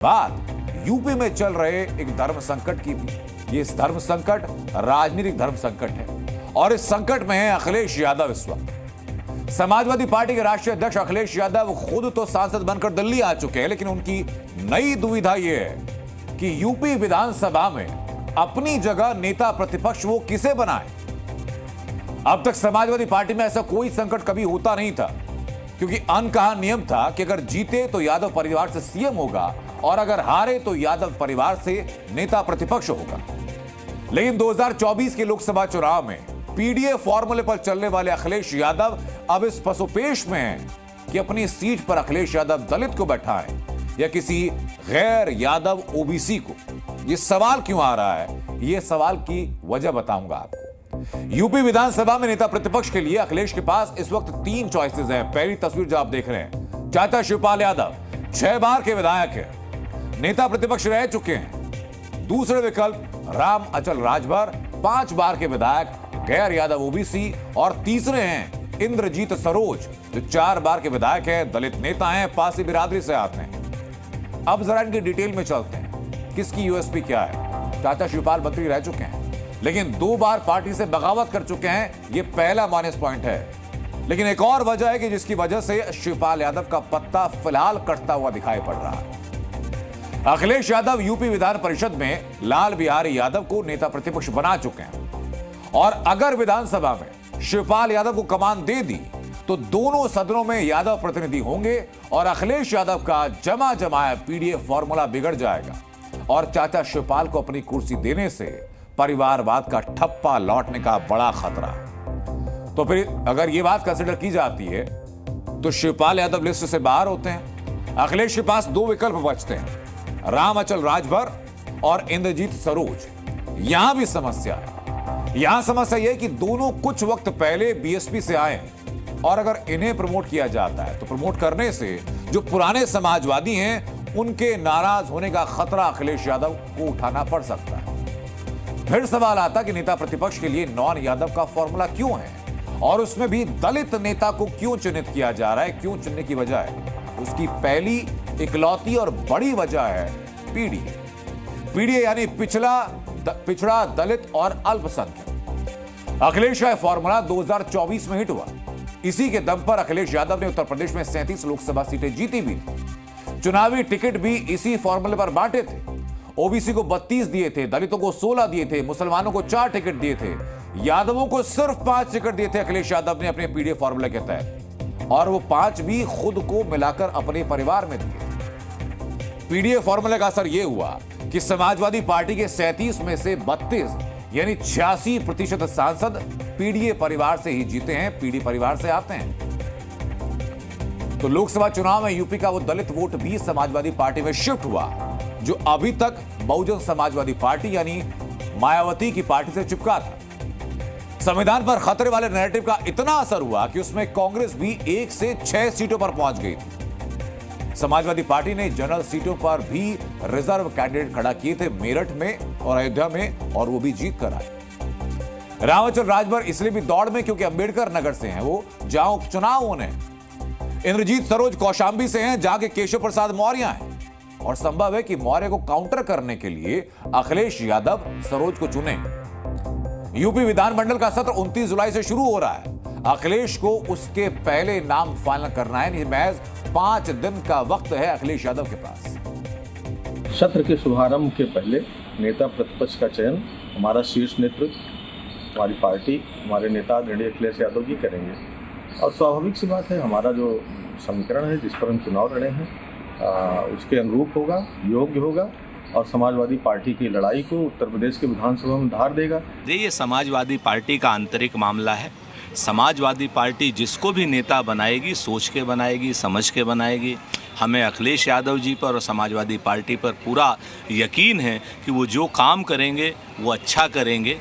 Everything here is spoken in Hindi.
बात यूपी में चल रहे एक धर्म संकट की भी। ये धर्म संकट राजनीतिक धर्म संकट है और इस संकट में है अखिलेश यादव। इस वक्त समाजवादी पार्टी के राष्ट्रीय अध्यक्ष अखिलेश यादव खुद तो सांसद बनकर दिल्ली आ चुके हैं, लेकिन उनकी नई दुविधा यह है कि यूपी विधानसभा में अपनी जगह नेता प्रतिपक्ष वो किसे बनाए। अब तक समाजवादी पार्टी में ऐसा कोई संकट कभी होता नहीं था, क्योंकि अनकहा नियम था कि अगर जीते तो यादव परिवार से सीएम होगा और अगर हारे तो यादव परिवार से नेता प्रतिपक्ष होगा। लेकिन 2024 के लोकसभा चुनाव में पीडीए फॉर्मूले पर चलने वाले अखिलेश यादव अब इस पसोपेश में हैं कि अपनी सीट पर अखिलेश यादव दलित को बैठाएं या किसी गैर यादव ओबीसी को। यह सवाल क्यों आ रहा है, यह सवाल की वजह बताऊंगा आपको। यूपी विधानसभा में नेता प्रतिपक्ष के लिए अखिलेश के पास इस वक्त 3 चॉइसेस हैं। पहली तस्वीर जो आप देख रहे हैं, चाचा शिवपाल यादव 6 बार के विधायक हैं, नेता प्रतिपक्ष रह चुके हैं। दूसरे विकल्प राम अचल राजभर 5 बार के विधायक, गैर यादव ओबीसी। और तीसरे हैं इंद्रजीत सरोज जो 4 बार के विधायक हैं, दलित नेता हैं, पासी बिरादरी से आते हैं। अब जरा इनकी डिटेल में चलते हैं, किसकी यूएसपी क्या है। चाचा शिवपाल मंत्री रह चुके हैं, लेकिन 2 बार पार्टी से बगावत कर चुके हैं। यह पहला माइनस पॉइंट है। लेकिन एक और वजह है कि जिसकी वजह से शिवपाल यादव का पत्ता फिलहाल कटता हुआ दिखाई पड़ रहा है। अखिलेश यादव यूपी विधान परिषद में लाल बिहारी यादव को नेता प्रतिपक्ष बना चुके हैं और अगर विधानसभा में शिवपाल यादव को कमान दे दी तो दोनों सदनों में यादव प्रतिनिधि होंगे और अखिलेश यादव का जमा जमाया पीडीए फॉर्मूला बिगड़ जाएगा और चाचा शिवपाल को अपनी कुर्सी देने से परिवारवाद का ठप्पा लौटने का बड़ा खतरा है। तो फिर अगर यह बात कंसिडर की जाती है तो शिवपाल यादव लिस्ट से बाहर होते हैं। अखिलेश के पास 2 विकल्प बचते हैं, राम अचल राजभर और इंद्रजीत सरोज। यहां भी समस्या है। यहां समस्या यह कि दोनों कुछ वक्त पहले बीएसपी से आए हैं और अगर इन्हें प्रमोट किया जाता है तो प्रमोट करने से जो पुराने समाजवादी हैं उनके नाराज होने का खतरा अखिलेश यादव को उठाना पड़ सकता है। फिर सवाल आता कि नेता प्रतिपक्ष के लिए नॉन यादव का फॉर्मूला क्यों है और उसमें भी दलित नेता को क्यों चिन्हित किया जा रहा है। क्यों चुनने की वजह है, उसकी पहली इकलौती और बड़ी वजह है पीडीए। पीडीए यानी पिछड़ा दलित और अल्पसंख्यक। अखिलेश का फॉर्मूला 2024 में हिट हुआ। इसी के दम पर अखिलेश यादव ने उत्तर प्रदेश में 37 लोकसभा सीटें जीती भी। चुनावी टिकट भी इसी फॉर्मूले पर बांटे थे। ओबीसी को 32 दिए थे, दलितों को 16 दिए थे, मुसलमानों को 4 टिकट दिए थे, यादवों को सिर्फ 5 टिकट दिए थे अखिलेश यादव ने अपने पीडीए फॉर्मूले के तहत, और वो 5 भी खुद को मिलाकर अपने परिवार में दिए। पीडीए फॉर्मूले का असर यह हुआ कि समाजवादी पार्टी के 37 में से 32 यानी 86% सांसद पीडीए परिवार से ही जीते हैं, पीडी परिवार से आते हैं। तो लोकसभा चुनाव में यूपी का वो दलित वोट भी समाजवादी पार्टी में शिफ्ट हुआ, जो अभी तक बहुजन समाजवादी पार्टी यानी मायावती की पार्टी से चिपका था। संविधान पर खतरे वाले नैरेटिव का इतना असर हुआ कि उसमें कांग्रेस भी 1 से 6 सीटों पर पहुंच गई थी। समाजवादी पार्टी ने जनरल सीटों पर भी रिजर्व कैंडिडेट खड़ा किए थे, मेरठ में और अयोध्या में, और वो भी जीत कर आए। रामचंद्र राजभर इसलिए भी दौड़ में क्योंकि अंबेडकर नगर से हैं वो, जहां उपचुनाव होने। इंद्रजीत सरोज कौशांबी से हैं, जहां के केशव प्रसाद मौर्य हैं, और संभव है कि मौर्य को काउंटर करने के लिए अखिलेश यादव सरोज को चुने। यूपी विधानमंडल का सत्र 29 जुलाई से शुरू हो रहा है। अखिलेश को उसके पहले नाम फाइनल करना है। महज 5 दिन का वक्त है अखिलेश यादव के पास। सत्र के शुभारंभ के पहले नेता प्रतिपक्ष का चयन हमारा शीर्ष नेतृत्व, हमारी पार्टी, हमारे नेता आदरणीय अखिलेश यादव जी करेंगे। और स्वाभाविक सी बात है, हमारा जो समीकरण है जिस पर हम चुनाव लड़े हैं उसके अनुरूप होगा, योग्य होगा और समाजवादी पार्टी की लड़ाई को उत्तर प्रदेश के विधानसभा में धार देगा। ये समाजवादी पार्टी का आंतरिक मामला है। समाजवादी पार्टी जिसको भी नेता बनाएगी, सोच के बनाएगी, समझ के बनाएगी। हमें अखिलेश यादव जी पर और समाजवादी पार्टी पर पूरा यकीन है कि वो जो काम करेंगे वो अच्छा करेंगे।